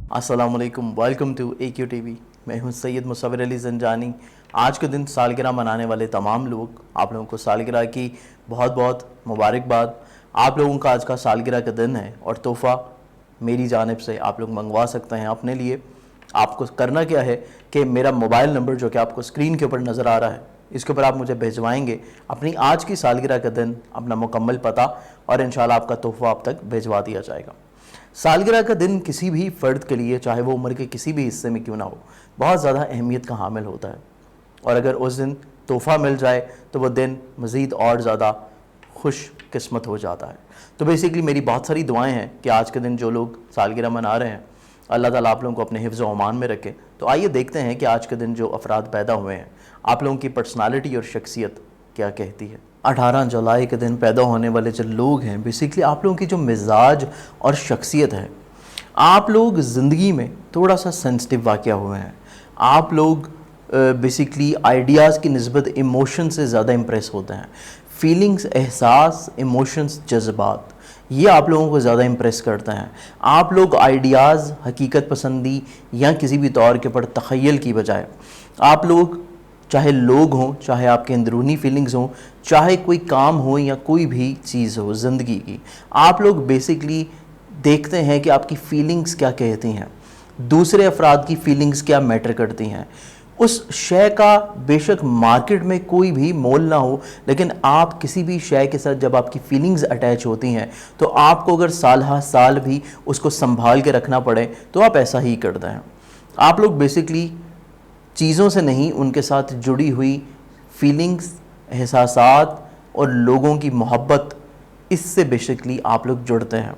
अस्सलाम वालेकुम, welcome to AQ TV। मैं हूं सैयद मुसव्विर अली ज़ंजानी। आज के दिन सालगिरह मनाने वाले तमाम लोग, आप लोगों को सालगिरह की बहुत बहुत मुबारकबाद। आप लोगों का आज का सालगिरह का दिन है और तोहफ़ा मेरी जानिब से आप लोग मंगवा सकते हैं अपने लिए। आपको करना क्या है कि मेरा मोबाइल नंबर जो कि आपको स्क्रीन के ऊपर नज़र आ रहा है, इसके ऊपर आप मुझे भिजवाएंगे अपनी आज की सालगिरह का दिन, अपना मुकम्मल पता, और इंशाल्लाह आपका तोहफ़ा आप तक भिजवा दिया जाएगा। सालगिरह का दिन किसी भी फ़र्द के लिए, चाहे वो उम्र के किसी भी हिस्से में क्यों ना हो, बहुत ज़्यादा अहमियत का हामिल होता है। और अगर उस दिन तोहफ़ा मिल जाए तो वो दिन मज़ीद और ज़्यादा खुश किस्मत हो जाता है। तो बेसिकली मेरी बहुत सारी दुआएं हैं कि आज के दिन जो लोग सालगिरह मना रहे हैं, अल्लाह ताला आप लोगों को अपने हिफ्ज़ व अमान में रखे। तो आइए देखते हैं कि आज के दिन जो अफराद पैदा हुए हैं, आप लोगों की पर्सनालिटी और शख्सियत क्या कहती है। 18 जुलाई के दिन पैदा होने वाले जो लोग हैं, बेसिकली आप लोगों की जो मिजाज और शख्सियत है, आप लोग ज़िंदगी में थोड़ा सा सेंसिटिव वाक़या हुए हैं। आप लोग बेसिकली आइडियाज़ की निस्बत इमोशन से ज़्यादा इम्प्रेस होते हैं। फीलिंग्स, एहसास, इमोशंस, जज्बात, ये आप लोगों को ज़्यादा इम्प्रेस करते हैं। आप लोग आइडियाज़, हकीकत पसंदी या किसी भी तौर के ऊपर तख़य्युल की बजाय, आप लोग चाहे लोग हों, चाहे आपके अंदरूनी फीलिंग्स हों, चाहे कोई काम हो या कोई भी चीज़ हो ज़िंदगी की, आप लोग बेसिकली देखते हैं कि आपकी फ़ीलिंग्स क्या कहती हैं, दूसरे अफराद की फ़ीलिंग्स क्या मैटर करती हैं। उस शय का बेशक मार्केट में कोई भी मोल ना हो, लेकिन आप किसी भी शय के साथ जब आपकी फ़ीलिंग्स अटैच होती हैं तो आपको अगर साल हा साल भी उसको संभाल के रखना पड़े तो आप ऐसा ही करते हैं। आप लोग बेसिकली चीज़ों से नहीं, उनके साथ जुड़ी हुई फीलिंग्स, एहसासात और लोगों की मोहब्बत, इससे बेसिकली आप लोग जुड़ते हैं।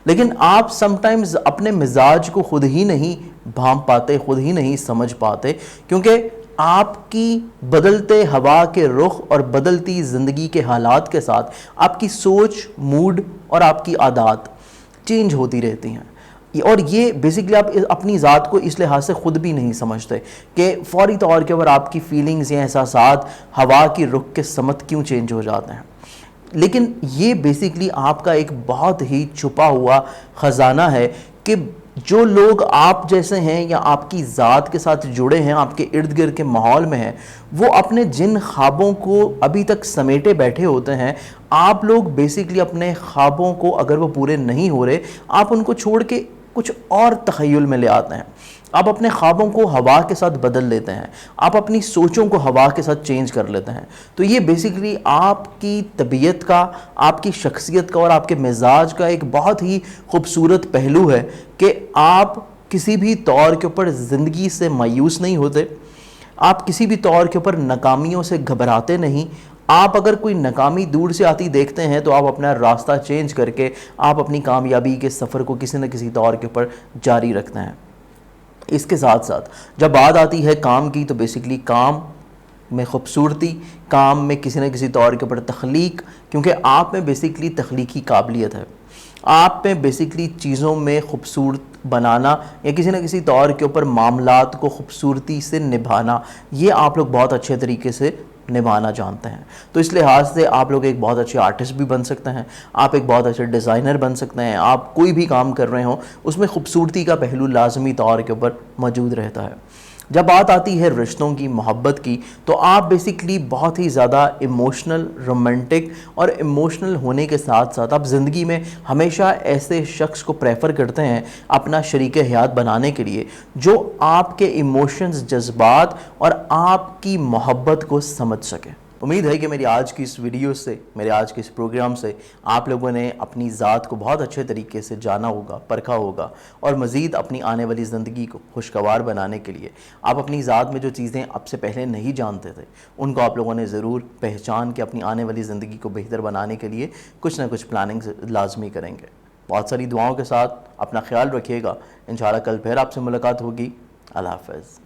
लेकिन आप समटाइम्स अपने मिजाज को खुद ही नहीं भांप पाते, खुद ही नहीं समझ पाते, क्योंकि आपकी बदलते हवा के रुख और बदलती ज़िंदगी के हालात के साथ आपकी सोच, मूड और आपकी आदत चेंज होती रहती हैं। और ये बेसिकली आप अपनी ज़ात को इस लिहाज से ख़ुद भी नहीं समझते कि फ़ौरी तौर के ऊपर आपकी फ़ीलिंग्स या एहसासात हवा की रुख के समत क्यों चेंज हो जाते हैं। लेकिन ये बेसिकली आपका एक बहुत ही छुपा हुआ ख़जाना है कि जो लोग आप जैसे हैं या आपकी ज़ात के साथ जुड़े हैं, आपके इर्द गिर्द के माहौल में हैं, वो अपने जिन ख्वाबों को अभी तक समेटे बैठे होते हैं, आप लोग बेसिकली अपने ख्वाबों को, अगर वो पूरे नहीं हो रहे, आप उनको छोड़ के कुछ और तख़य्युल में ले आते हैं। आप अपने ख्वाबों को हवा के साथ बदल लेते हैं, आप अपनी सोचों को हवा के साथ चेंज कर लेते हैं। तो ये बेसिकली आपकी तबीयत का, आपकी शख्सियत का और आपके मिजाज का एक बहुत ही खूबसूरत पहलू है कि आप किसी भी तौर के ऊपर ज़िंदगी से मायूस नहीं होते, आप किसी भी तौर के ऊपर नाकामियों से घबराते नहीं। आप अगर कोई नाकामी दूर से आती देखते हैं तो आप अपना रास्ता चेंज करके आप अपनी कामयाबी के सफ़र को किसी न किसी तौर के ऊपर जारी रखते हैं। इसके साथ साथ जब बात आती है काम की, तो बेसिकली काम में खूबसूरती, काम में किसी न किसी तौर के ऊपर तख्लीक, क्योंकि आप में बेसिकली तख्लीकी काबिलियत है, आप में बेसिकली चीज़ों में खूबसूरत बनाना या किसी न किसी तौर के ऊपर मामलात को खूबसूरती से निभाना, ये आप लोग बहुत अच्छे तरीके से निभाना जानते हैं। तो इस लिहाज से आप लोग एक बहुत अच्छे आर्टिस्ट भी बन सकते हैं, आप एक बहुत अच्छे डिज़ाइनर बन सकते हैं। आप कोई भी काम कर रहे हो उसमें खूबसूरती का पहलू लाजमी तौर के ऊपर मौजूद रहता है। जब बात आती है रिश्तों की, मोहब्बत की, तो आप बेसिकली बहुत ही ज़्यादा इमोशनल, रोमांटिक और इमोशनल होने के साथ साथ आप ज़िंदगी में हमेशा ऐसे शख्स को प्रेफर करते हैं अपना शरीक हयात बनाने के लिए जो आपके इमोशंस, जज्बात और आपकी मोहब्बत को समझ सके। उम्मीद है कि मेरी आज की इस वीडियो से, मेरे आज के इस प्रोग्राम से आप लोगों ने अपनी ज़ात को बहुत अच्छे तरीके से जाना होगा, परखा होगा, और मज़ीद अपनी आने वाली ज़िंदगी को खुशगवार बनाने के लिए आप अपनी ज़ात में जो चीज़ें अब से पहले नहीं जानते थे, उनको आप लोगों ने ज़रूर पहचान के अपनी आने वाली ज़िंदगी को बेहतर बनाने के लिए कुछ ना कुछ प्लानिंग लाजमी करेंगे। बहुत सारी दुआओं के साथ अपना ख्याल रखिएगा। इंशाअल्लाह कल फिर आपसे मुलाकात होगी। अल्लाह हाफ़िज़।